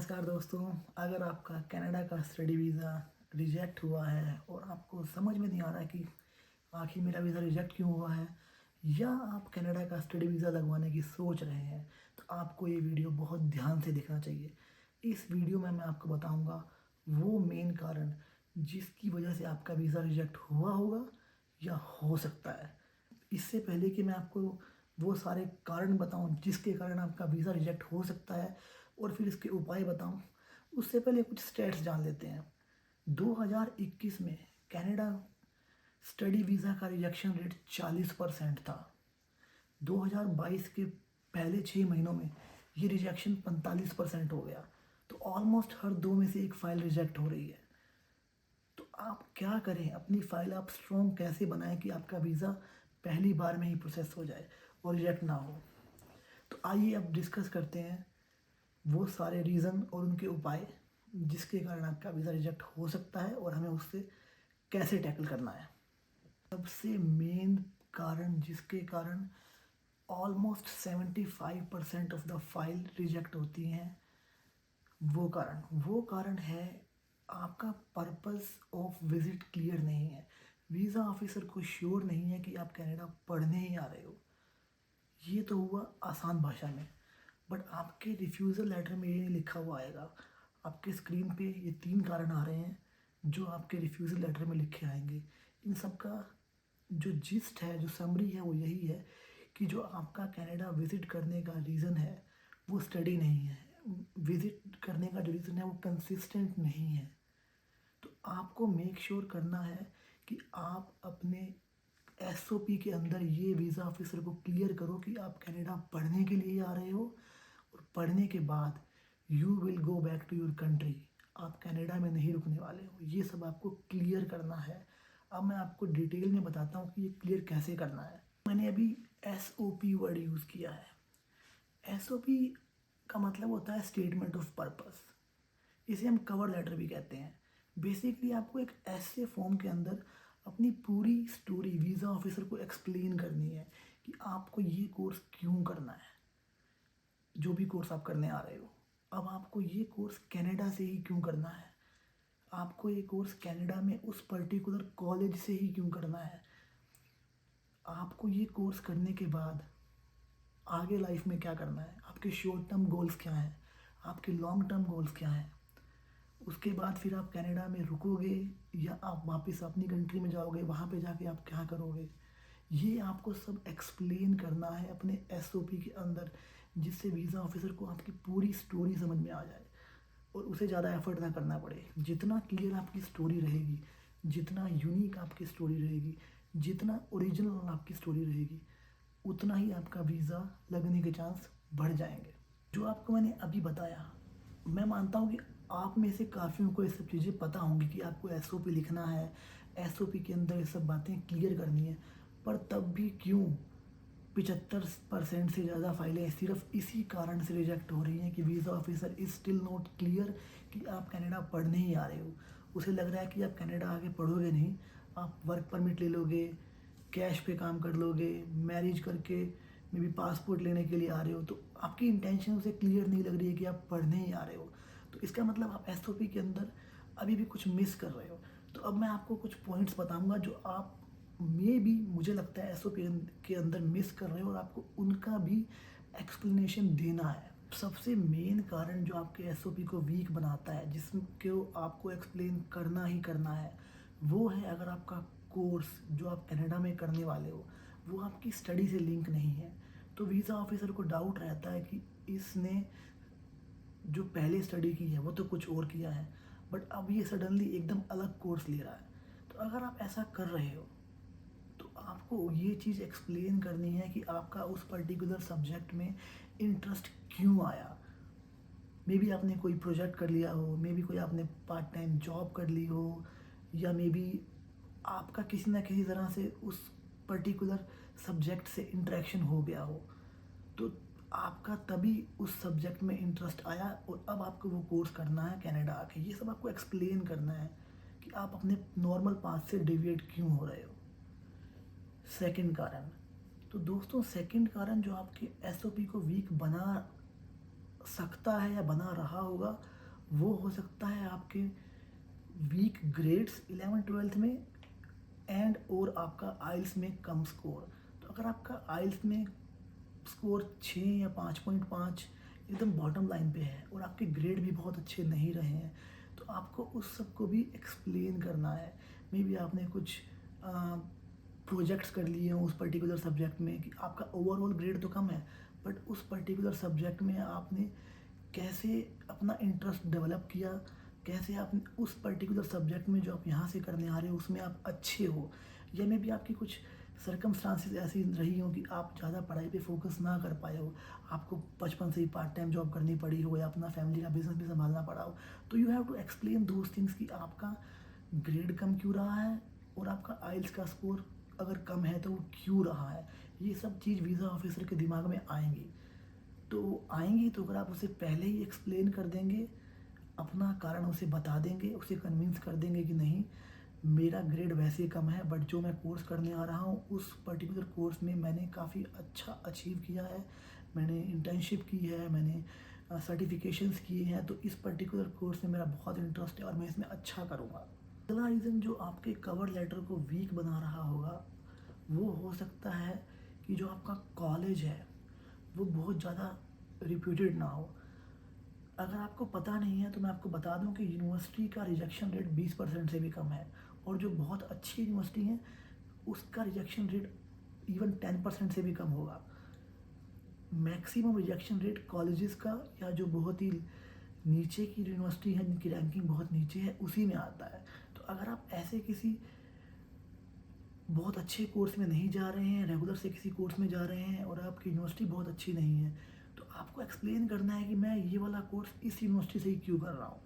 नमस्कार दोस्तों। अगर आपका कनाडा का स्टडी वीज़ा रिजेक्ट हुआ है और आपको समझ में नहीं आ रहा है कि आखिर मेरा वीज़ा रिजेक्ट क्यों हुआ है, या आप कनाडा का स्टडी वीज़ा लगवाने की सोच रहे हैं, तो आपको ये वीडियो बहुत ध्यान से देखना चाहिए। इस वीडियो में मैं आपको बताऊंगा वो मेन कारण जिसकी वजह से आपका वीज़ा रिजेक्ट हुआ होगा या हो सकता है। इससे पहले कि मैं आपको वो सारे कारण बताऊं जिसके कारण आपका वीज़ा रिजेक्ट हो सकता है और फिर इसके उपाय बताऊं, उससे पहले कुछ स्टेट्स जान लेते हैं। 2021 में कनाडा स्टडी वीज़ा का रिजेक्शन रेट 40% था। 2022 के पहले 6 महीनों में ये रिजेक्शन 45% हो गया। तो ऑलमोस्ट हर दो में से एक फ़ाइल रिजेक्ट हो रही है। तो आप क्या करें, अपनी फ़ाइल आप स्ट्रॉन्ग कैसे बनाएं कि आपका वीज़ा पहली बार में ही प्रोसेस हो जाए और रिजेक्ट ना हो। तो आइए अब डिस्कस करते हैं वो सारे रीज़न और उनके उपाय जिसके कारण आपका वीज़ा रिजेक्ट हो सकता है और हमें उससे कैसे टैकल करना है। सबसे मेन कारण जिसके कारण almost 75% of the file reject होती हैं, वो कारण है आपका पर्पस ऑफ विज़िट क्लियर नहीं है। वीज़ा ऑफिसर को श्योर नहीं है कि आप कनाडा पढ़ने ही आ रहे हो। ये तो हुआ आसान भाषा में, बट आपके रिफ्यूज़ल लेटर में ये नहीं लिखा हुआ आएगा। आपके स्क्रीन पे ये 3 कारण आ रहे हैं जो आपके रिफ्यूज़ल लेटर में लिखे आएंगे। इन सब का जो जिस्ट है, जो समरी है, वो यही है कि जो आपका कनाडा विज़िट करने का रीज़न है वो स्टडी नहीं है। विज़िट करने का जो रीज़न है वो कंसिस्टेंट नहीं है। तो आपको मेक श्योर करना है कि आप अपने एसओपी के अंदर ये वीज़ा ऑफिसर को क्लियर करो कि आप कनाडा पढ़ने के लिए आ रहे हो और पढ़ने के बाद you will go back to your country. आप कनाडा में नहीं रुकने वाले हो। ये सब आपको क्लियर करना है। अब मैं आपको डिटेल में बताता हूँ कि ये क्लियर कैसे करना है। मैंने अभी एसओपी वर्ड यूज़ किया है। एसओपी का मतलब होता है स्टेटमेंट ऑफ पर्पस। इसे हम कवर लेटर भी कहते हैं। बेसिकली आपको एक ऐसे फॉर्म के अंदर अपनी पूरी स्टोरी वीज़ा ऑफिसर को एक्सप्लेन करनी है कि आपको ये कोर्स क्यों करना है, जो भी कोर्स आप करने आ रहे हो। अब आपको ये कोर्स कनाडा से ही क्यों करना है, आपको ये कोर्स कनाडा में उस पर्टिकुलर कॉलेज से ही क्यों करना है, आपको ये कोर्स करने के बाद आगे लाइफ में क्या करना है, आपके शॉर्ट टर्म गोल्स क्या हैं, आपके लॉन्ग टर्म गोल्स क्या हैं। उसके बाद फिर आप कनाडा में रुकोगे या आप वापस अपनी कंट्री में जाओगे, वहाँ पे जाके आप क्या करोगे, ये आपको सब एक्सप्लेन करना है अपने एसओपी के अंदर, जिससे वीज़ा ऑफिसर को आपकी पूरी स्टोरी समझ में आ जाए और उसे ज़्यादा एफर्ट ना करना पड़े। जितना क्लियर आपकी स्टोरी रहेगी, जितना यूनिक आपकी स्टोरी रहेगी, जितना ओरिजिनल आपकी स्टोरी रहेगी, उतना ही आपका वीज़ा लगने के चांस बढ़ जाएंगे। जो आपको मैंने अभी बताया, मैं मानता हूँ कि आप में से काफ़ियों को ये सब चीज़ें पता होंगी कि आपको एसओपी लिखना है, एसओपी के अंदर ये सब बातें क्लियर करनी है। पर तब भी क्यों 75% से ज़्यादा फाइलें सिर्फ इसी कारण से रिजेक्ट हो रही हैं कि visa officer is still not clear कि आप कनाडा पढ़ने ही आ रहे हो। उसे लग रहा है कि आप कनाडा आके पढ़ोगे नहीं, आप वर्क परमिट ले लोगे, कैश पे काम कर लोगे, मैरिज करके मे बी पासपोर्ट लेने के लिए आ रहे हो। तो आपकी इंटेंशन उसे क्लियर नहीं लग रही है कि आप पढ़ने ही आ रहे हो। तो इसका मतलब आप एसओपी के अंदर अभी भी कुछ मिस कर रहे हो। तो अब मैं आपको कुछ पॉइंट्स बताऊंगा जो आप भी मुझे लगता है एसओपी के अंदर मिस कर रहे हो और आपको उनका भी एक्सप्लेनेशन देना है। सबसे मेन कारण जो आपके एसओपी को वीक बनाता है, जिसको आपको एक्सप्लेन करना ही करना है, वो है अगर आपका कोर्स जो आप कनाडा में करने वाले हो वो आपकी स्टडी से लिंक नहीं है। तो वीज़ा ऑफिसर को डाउट रहता है कि इसने जो पहले स्टडी की है वो तो कुछ और किया है, बट अब ये सडनली एकदम अलग कोर्स ले रहा है। तो अगर आप ऐसा कर रहे हो तो आपको ये चीज़ एक्सप्लेन करनी है कि आपका उस पर्टिकुलर सब्जेक्ट में इंटरेस्ट क्यों आया। मे बी आपने कोई प्रोजेक्ट कर लिया हो, मे बी कोई आपने पार्ट टाइम जॉब कर ली हो, या मे बी आपका किसी ना किसी तरह से उस पर्टिकुलर सब्जेक्ट से इंटरेक्शन हो गया हो। तो आपका तभी उस सब्जेक्ट में इंटरेस्ट आया और अब आपको वो कोर्स करना है कनाडा आके। ये सब आपको एक्सप्लेन करना है कि आप अपने नॉर्मल पाथ से डिविएट क्यों हो रहे हो। सेकंड कारण, तो दोस्तों सेकंड कारण जो आपके एसओपी को वीक बना सकता है या बना रहा होगा वो हो सकता है आपके वीक ग्रेड्स 11-12 में एंड और आपका आइल्स में कम स्कोर। तो अगर आपका आइल्स में स्कोर 6 या 5.5 एकदम बॉटम लाइन पे है और आपके ग्रेड भी बहुत अच्छे नहीं रहे हैं, तो आपको उस सब को भी एक्सप्लेन करना है। मे बी आपने कुछ प्रोजेक्ट्स कर लिए हों उस पर्टिकुलर सब्जेक्ट में कि आपका ओवरऑल ग्रेड तो कम है, बट उस पर्टिकुलर सब्जेक्ट में आपने कैसे अपना इंटरेस्ट डेवलप किया, कैसे आप उस पर्टिकुलर सब्जेक्ट में जो आप यहाँ से करने आ रहे हो उसमें आप अच्छे हो, या मे बी आपकी कुछ सर्कमस्टांसिस ऐसी रही हो कि आप ज़्यादा पढ़ाई पे फोकस ना कर पाए हो, आपको बचपन से ही पार्ट टाइम जॉब करनी पड़ी हो या अपना फैमिली का बिजनेस भी संभालना पड़ा हो, तो you have to explain those things कि आपका ग्रेड कम क्यों रहा है और आपका आइल्स का स्कोर अगर कम है तो वो क्यों रहा है। ये सब चीज़ वीज़ा ऑफिसर के दिमाग में आएंगी, तो आएंगी तो अगर आप उसे पहले ही एक्सप्लेन कर देंगे, अपना कारण उसे बता देंगे, उसे कन्विंस कर देंगे कि नहीं मेरा ग्रेड वैसे कम है बट जो मैं कोर्स करने आ रहा हूँ उस पर्टिकुलर कोर्स में मैंने काफ़ी अच्छा अचीव किया है, मैंने इंटर्नशिप की है, मैंने सर्टिफिकेशंस किए हैं, तो इस पर्टिकुलर कोर्स में मेरा बहुत इंटरेस्ट है और मैं इसमें अच्छा करूँगा। अगला रीज़न जो आपके कवर लेटर को वीक बना रहा होगा वो हो सकता है कि जो आपका कॉलेज है वो बहुत ज़्यादा रिप्यूटेड ना हो। अगर आपको पता नहीं है तो मैं आपको बता दूं कि यूनिवर्सिटी का रिजेक्शन रेट 20% से भी कम है, और जो बहुत अच्छी यूनिवर्सिटी है उसका रिजेक्शन रेट इवन 10% से भी कम होगा। मैक्सिमम रिजेक्शन रेट कॉलेजेस का या जो बहुत ही नीचे की यूनिवर्सिटी है जिनकी रैंकिंग बहुत नीचे है उसी में आता है। तो अगर आप ऐसे किसी बहुत अच्छे कोर्स में नहीं जा रहे हैं, रेगुलर से किसी कोर्स में जा रहे हैं और आपकी यूनिवर्सिटी बहुत अच्छी नहीं है, तो आपको एक्सप्लेन करना है कि मैं ये वाला कोर्स इस यूनिवर्सिटी से ही क्यों कर रहा हूँ,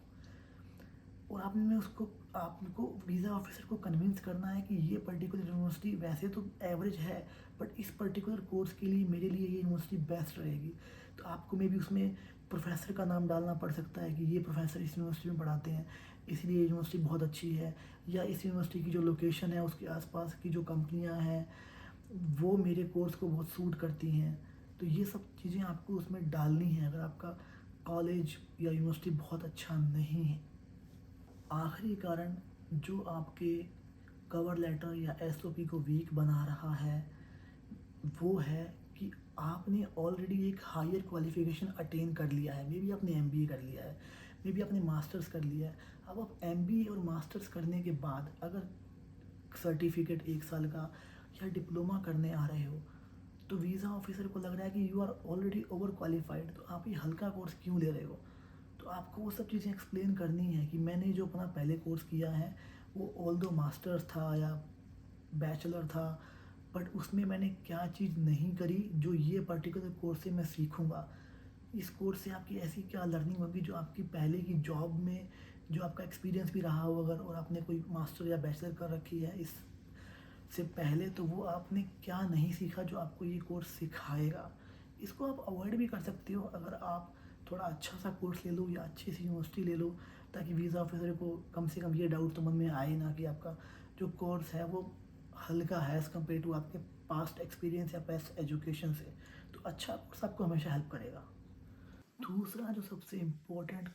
और आपने उसको आपको वीज़ा ऑफिसर को कन्विंस करना है कि ये पर्टिकुलर यूनिवर्सिटी वैसे तो एवरेज है बट इस पर्टिकुलर कोर्स के लिए मेरे लिए ये यूनिवर्सिटी बेस्ट रहेगी। तो आपको मे बी उसमें प्रोफेसर का नाम डालना पड़ सकता है कि ये प्रोफेसर इस यूनिवर्सिटी में पढ़ाते हैं इसलिए ये यूनिवर्सिटी बहुत अच्छी है, या इस यूनिवर्सिटी की जो लोकेशन है उसके आसपास की जो कंपनियां हैं वो मेरे कोर्स को बहुत सूट करती हैं। तो ये सब चीज़ें आपको उसमें डालनी है अगर आपका कॉलेज या यूनिवर्सिटी बहुत अच्छा नहीं है। आखिरी कारण जो आपके कवर लेटर या एसओपी को वीक बना रहा है वो है कि आपने ऑलरेडी एक हायर क्वालिफिकेशन अटेन कर लिया है, मे बी आपने एमबीए कर लिया है, मे बी आपने मास्टर्स कर लिया है। अब आप एमबीए और मास्टर्स करने के बाद अगर सर्टिफिकेट 1 साल का या डिप्लोमा करने आ रहे हो तो वीज़ा ऑफिसर को लग रहा है कि you are already over qualified, तो आप ये हल्का कोर्स क्यों ले रहे हो। तो आपको वो सब चीज़ें एक्सप्लेन करनी है कि मैंने जो अपना पहले कोर्स किया है वो ऑल दो मास्टर्स था या बैचलर था, बट उसमें मैंने क्या चीज़ नहीं करी जो ये पर्टिकुलर कोर्स से मैं सीखूँगा। इस कोर्स से आपकी ऐसी क्या लर्निंग होगी जो आपकी पहले की जॉब में जो आपका एक्सपीरियंस भी रहा हो अगर, और आपने कोई मास्टर या बैचलर कर रखी है इस से पहले, तो वो आपने क्या नहीं सीखा जो आपको ये कोर्स सिखाएगा। इसको आप अवॉइड भी कर सकते हो अगर आप थोड़ा अच्छा सा कोर्स ले लो या अच्छी सी यूनिवर्सिटी ले लो, ताकि वीज़ा ऑफिसर को कम से कम ये डाउट तो मन में आए ना कि आपका जो कोर्स है वो हल्का है एज़ कम्पेयर टू आपके पास्ट एक्सपीरियंस या पास्ट एजुकेशन से। तो अच्छा कोर्स आपको हमेशा हेल्प करेगा। दूसरा जो सबसे इम्पोर्टेंट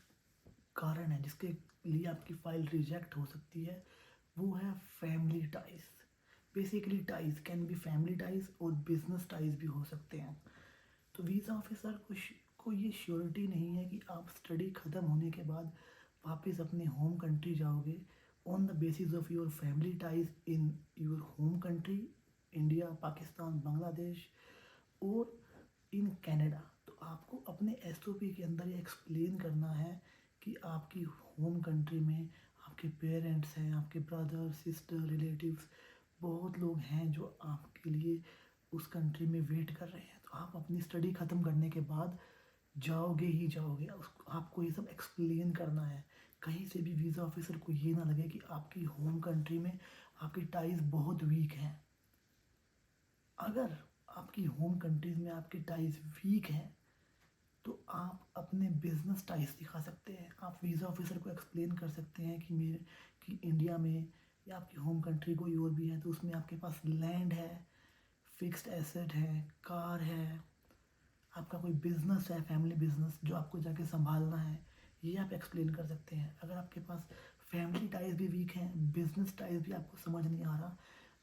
कारण है जिसके लिए आपकी फ़ाइल रिजेक्ट हो सकती है वो है family ties. Basically ties can be family ties और बिजनेस टाइज भी हो सकते हैं। तो वीज़ा ऑफिसर को ये श्योरिटी नहीं है कि आप स्टडी ख़त्म होने के बाद वापस अपने होम कंट्री जाओगे on the basis of your family ties in your home country India, Pakistan, Bangladesh और इन कनाडा। तो आपको अपने एसओपी के अंदर ये एक्सप्लेन करना है कि आपकी होम कंट्री में आपके पेरेंट्स हैं, आपके ब्रदर सिस्टर रिलेटिव्स बहुत लोग हैं जो आपके लिए उस कंट्री में वेट कर रहे हैं। तो आप अपनी स्टडी ख़त्म करने के बाद जाओगे ही जाओगे, उसको आपको ये सब एक्सप्लेन करना है। कहीं से भी वीज़ा ऑफिसर को ये ना लगे कि आपकी होम कंट्री में आपकी टाइज बहुत वीक हैं। अगर आपकी होम कंट्रीज़ में आपकी टाइज वीक हैं तो आप अपने बिजनेस टाइज दिखा सकते हैं। आप वीज़ा ऑफिसर को एक्सप्लेन कर सकते हैं कि मेरे कि इंडिया में या आपकी होम कंट्री कोई और भी है तो उसमें आपके पास लैंड है, फिक्स्ड एसेट है, कार है, आपका कोई बिजनेस है, फैमिली बिजनेस जो आपको जाके संभालना है, ये आप एक्सप्लेन कर सकते हैं। अगर आपके पास फैमिली टाइज भी वीक हैं, बिजनेस टाइज भी आपको समझ नहीं आ रहा,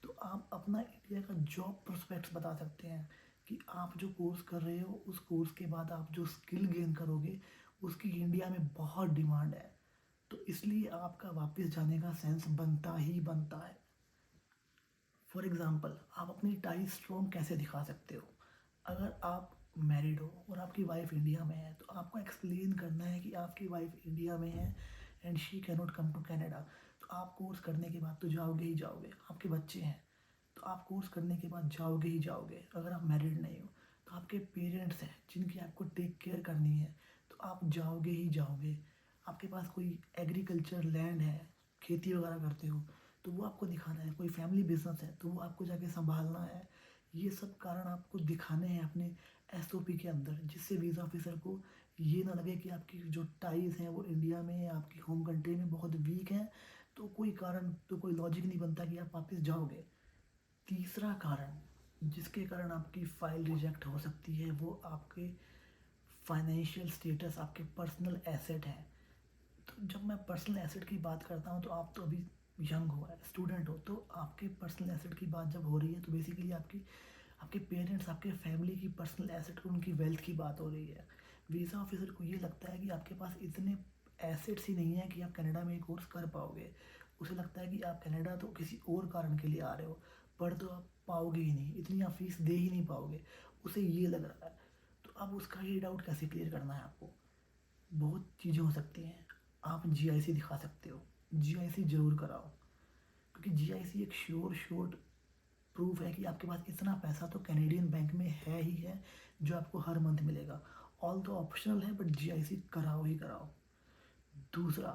तो आप अपना इंडिया का जॉब प्रोस्पेक्ट्स बता सकते हैं कि आप जो कोर्स कर रहे हो उस कोर्स के बाद आप जो स्किल गेन करोगे उसकी इंडिया में बहुत डिमांड है। तो इसलिए आपका वापस जाने का सेंस बनता ही बनता है। फॉर एग्ज़ाम्पल, आप अपनी टाई स्ट्रॉन्ग कैसे दिखा सकते हो? अगर आप मैरिड हो और आपकी वाइफ इंडिया में है, तो आपको एक्सप्लेन करना है कि आपकी वाइफ इंडिया में है and she can not come to Canada. तो आप कोर्स करने के बाद तो जाओगे ही जाओगे। आपके बच्चे हैं, तो आप कोर्स करने के बाद जाओगे ही जाओगे। अगर आप मैरिड नहीं हो, तो आपके पेरेंट्स हैं जिनकी आपको टेक केयर करनी है, तो आप जाओगे ही जाओगे। आपके पास कोई एग्रीकल्चर लैंड है, खेती वगैरह करते हो, तो वो आपको दिखाना है। कोई फैमिली बिजनेस है तो वो आपको जाके संभालना है। ये सब कारण आपको दिखाने हैं अपने एसओपी के अंदर, जिससे वीज़ा ऑफिसर को ये ना लगे कि आपकी जो टाइज हैं वो इंडिया में या आपकी होम कंट्री में बहुत वीक हैं, तो कोई कारण, तो कोई लॉजिक नहीं बनता कि आप वापस जाओगे। तीसरा कारण जिसके कारण आपकी फ़ाइल रिजेक्ट हो सकती है, वो आपके फाइनेंशियल स्टेटस, आपके पर्सनल एसेट हैं। तो जब मैं पर्सनल एसेट की बात करता हूँ, तो आप तो अभी यंग हो, स्टूडेंट हो, तो आपके पर्सनल एसेट की बात जब हो रही है तो बेसिकली आपकी, आपके पेरेंट्स, आपके फैमिली की पर्सनल एसेट, उनकी वेल्थ की बात हो रही है। वीज़ा ऑफिसर को ये लगता है कि आपके पास इतने एसेट्स ही नहीं है कि आप कनाडा में कोर्स कर पाओगे। उसे लगता है कि आप कनाडा तो किसी और कारण के लिए आ रहे हो, पढ़ तो आप पाओगे ही नहीं, इतनी आप फीस दे ही नहीं पाओगे, उसे ये लग रहा है। तो अब उसका ये डाउट कैसे क्लियर करना है आपको? बहुत चीज़ें हो सकती हैं। आप जीआईसी दिखा सकते हो, जीआईसी ज़रूर कराओ, क्योंकि जीआईसी एक श्योर शॉट प्रूफ है कि आपके पास इतना पैसा तो कैनेडियन बैंक में है ही है, जो आपको हर मंथ मिलेगा। ऑल तो ऑप्शनल है, बट जीआईसी कराओ ही कराओ। दूसरा,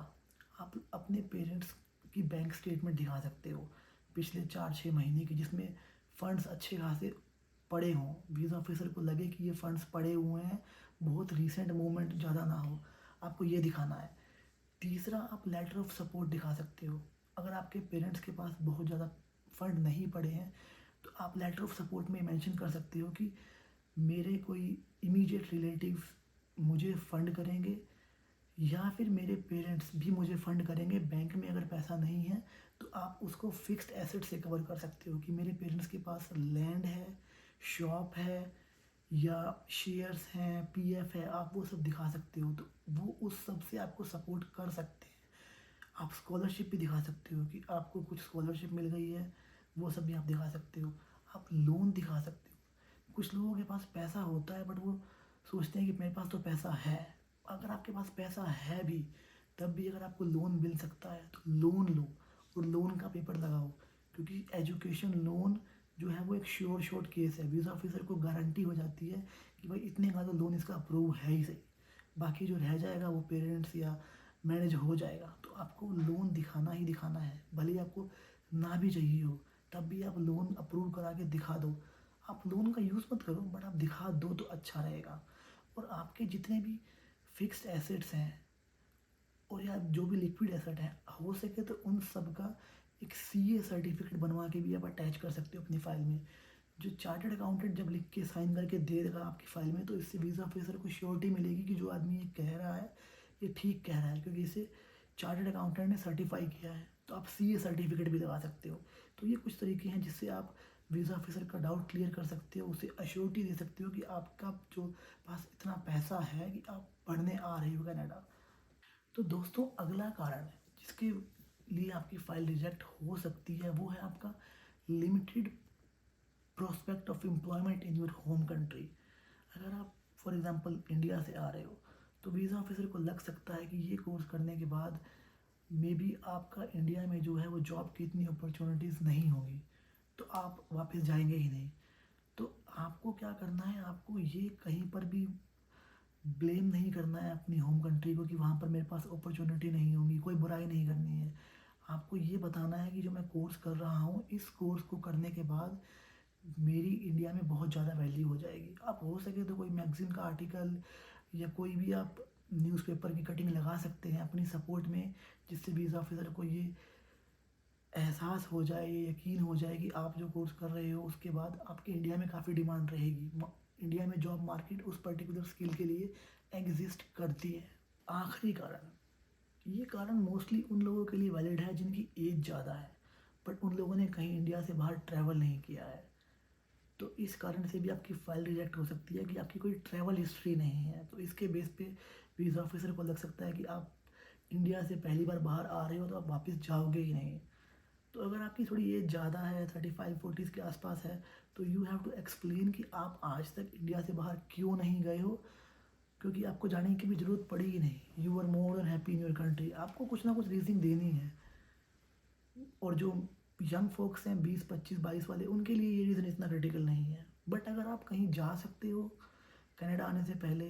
आप अपने पेरेंट्स की बैंक स्टेटमेंट दिखा सकते हो पिछले 4-6 महीने की, जिसमें फ़ंड्स अच्छे खासे पड़े हों। वीज़ा ऑफिसर को लगे कि ये फ़ंड्स पड़े हुए हैं, बहुत रीसेंट मूवमेंट ज़्यादा ना हो, आपको ये दिखाना है। तीसरा, आप लेटर ऑफ सपोर्ट दिखा सकते हो। अगर आपके पेरेंट्स के पास बहुत ज़्यादा फंड नहीं पड़े हैं, तो आप लेटर ऑफ सपोर्ट में मेंशन कर सकते हो कि मेरे कोई इमीडिएट रिलेटिव मुझे फंड करेंगे, या फिर मेरे पेरेंट्स भी मुझे फंड करेंगे। बैंक में अगर पैसा नहीं है, तो आप उसको फिक्स्ड एसेट से कवर कर सकते हो कि मेरे पेरेंट्स के पास लैंड है, शॉप है, या शेयर्स हैं, पीएफ है, आप वो सब दिखा सकते हो। तो वो उस सब से आपको सपोर्ट कर सकते हैं। आप स्कॉलरशिप भी दिखा सकते हो कि आपको कुछ स्कॉलरशिप मिल गई है, वो सब भी आप दिखा सकते हो। आप लोन दिखा सकते हो। कुछ लोगों के पास पैसा होता है, बट वो सोचते हैं कि मेरे पास तो पैसा है। अगर आपके पास पैसा है भी, तब भी अगर आपको लोन मिल सकता है तो लोन लो और लोन का पेपर लगाओ, क्योंकि एजुकेशन लोन जो है वो एक श्योर शॉट केस है। वीज़ा ऑफिसर को गारंटी हो जाती है कि भाई इतने का तो लोन इसका अप्रूव है ही सही, बाकी जो रह जाएगा वो पेरेंट्स या मैनेज हो जाएगा। तो आपको लोन दिखाना ही दिखाना है, भले ही आपको ना भी चाहिए हो, तब भी आप लोन अप्रूव करा के दिखा दो। आप लोन का यूज़ मत करो, बट आप दिखा दो तो अच्छा रहेगा। और आपके जितने भी फिक्स्ड एसेट्स हैं, और या जो भी लिक्विड एसेट है, हो सके तो उन सब का एक सीए सर्टिफिकेट बनवा के भी आप अटैच कर सकते हो अपनी फ़ाइल में। जो चार्टर्ड अकाउंटेंट जब लिख के साइन करके दे देगा आपकी फ़ाइल में, तो इससे वीज़ा ऑफिसर को श्योरिटी मिलेगी कि जो आदमी ये कह रहा है ये ठीक कह रहा है, क्योंकि इसे चार्टर्ड अकाउंटेंट ने सर्टिफाई किया है। तो आप सीए सर्टिफिकेट भी लगा सकते हो। तो ये कुछ तरीके हैं जिससे आप वीज़ा ऑफिसर का डाउट क्लियर कर सकते हो, उसे अश्योरिटी दे सकते हो कि आपका जो पास इतना पैसा है कि आप पढ़ने आ रहे हो कनाडा। तो दोस्तों, अगला कारण है जिसके लिए आपकी फ़ाइल रिजेक्ट हो सकती है, वो है आपका limited prospect of employment in your home country. अगर आप फॉर एग्ज़ाम्पल इंडिया से आ रहे हो, तो वीज़ा ऑफिसर को लग सकता है कि ये कोर्स करने के बाद मे बी आपका इंडिया में जो है वो जॉब की इतनी अपॉर्चुनिटीज़ नहीं होगी, तो आप वापस जाएंगे ही नहीं। तो आपको क्या करना है, आपको ये कहीं पर भी ब्लेम नहीं करना है अपनी होम कंट्री को कि वहाँ पर मेरे पास अपॉर्चुनिटी नहीं होगी, कोई बुराई नहीं करनी है। आपको ये बताना है कि जो मैं कोर्स कर रहा हूँ, इस कोर्स को करने के बाद मेरी इंडिया में बहुत ज़्यादा वैल्यू हो जाएगी। आप हो सके तो कोई मैगज़ीन का आर्टिकल या कोई भी आप न्यूज़पेपर की कटिंग लगा सकते हैं अपनी सपोर्ट में, जिससे वीज़ा ऑफिसर को ये एहसास हो जाए, ये यकीन हो जाए कि आप जो कोर्स कर रहे हो उसके बाद आपकी इंडिया में काफ़ी डिमांड रहेगी। इंडिया में जॉब मार्केट उस पर्टिकुलर स्किल के लिए एग्जिस्ट करती है। आखिरी कारण, ये कारण मोस्टली उन लोगों के लिए वैलिड है जिनकी एज ज़्यादा है, बट उन लोगों ने कहीं इंडिया से बाहर ट्रैवल नहीं किया है। तो इस कारण से भी आपकी फ़ाइल रिजेक्ट हो सकती है कि आपकी कोई ट्रैवल हिस्ट्री नहीं है। तो इसके बेस पे वीज़ा ऑफिसर को लग सकता है कि आप इंडिया से पहली बार बाहर आ रहे हो तो आप वापस जाओगे ही नहीं। तो अगर आपकी थोड़ी एज ज़्यादा है, 35-40 के आसपास है, तो यू हैव टू एक्सप्लेन कि आप आज तक इंडिया से बाहर क्यों नहीं गए हो, क्योंकि आपको जाने की भी ज़रूरत पड़ी ही नहीं। You are more than happy in your country. आपको कुछ ना कुछ रीज़न देनी है। और जो यंग फोक्स हैं 20-25-22 वाले, उनके लिए ये रीज़न इतना क्रिटिकल नहीं है। बट अगर आप कहीं जा सकते हो कनाडा आने से पहले,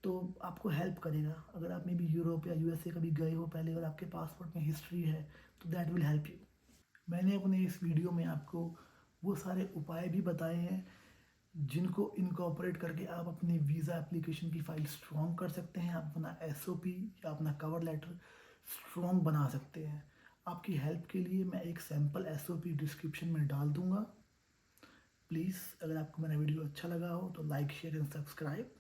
तो आपको हेल्प करेगा। अगर आप मे बी यूरोप या यूएसए कभी गए हो पहले और आपके पासपोर्ट में हिस्ट्री है, तो दैट विल हेल्प यू। मैंने अपने इस वीडियो में आपको वो सारे उपाय भी बताए हैं जिनको इनकॉर्पोरेट करके आप अपनी वीज़ा एप्लीकेशन की फ़ाइल स्ट्रॉन्ग कर सकते हैं। आप अपना एसओपी या अपना कवर लेटर स्ट्रॉन्ग बना सकते हैं। आपकी हेल्प के लिए मैं एक सैम्पल एसओपी डिस्क्रिप्शन में डाल दूंगा। प्लीज़, अगर आपको मेरा वीडियो अच्छा लगा हो तो लाइक, शेयर एंड सब्सक्राइब।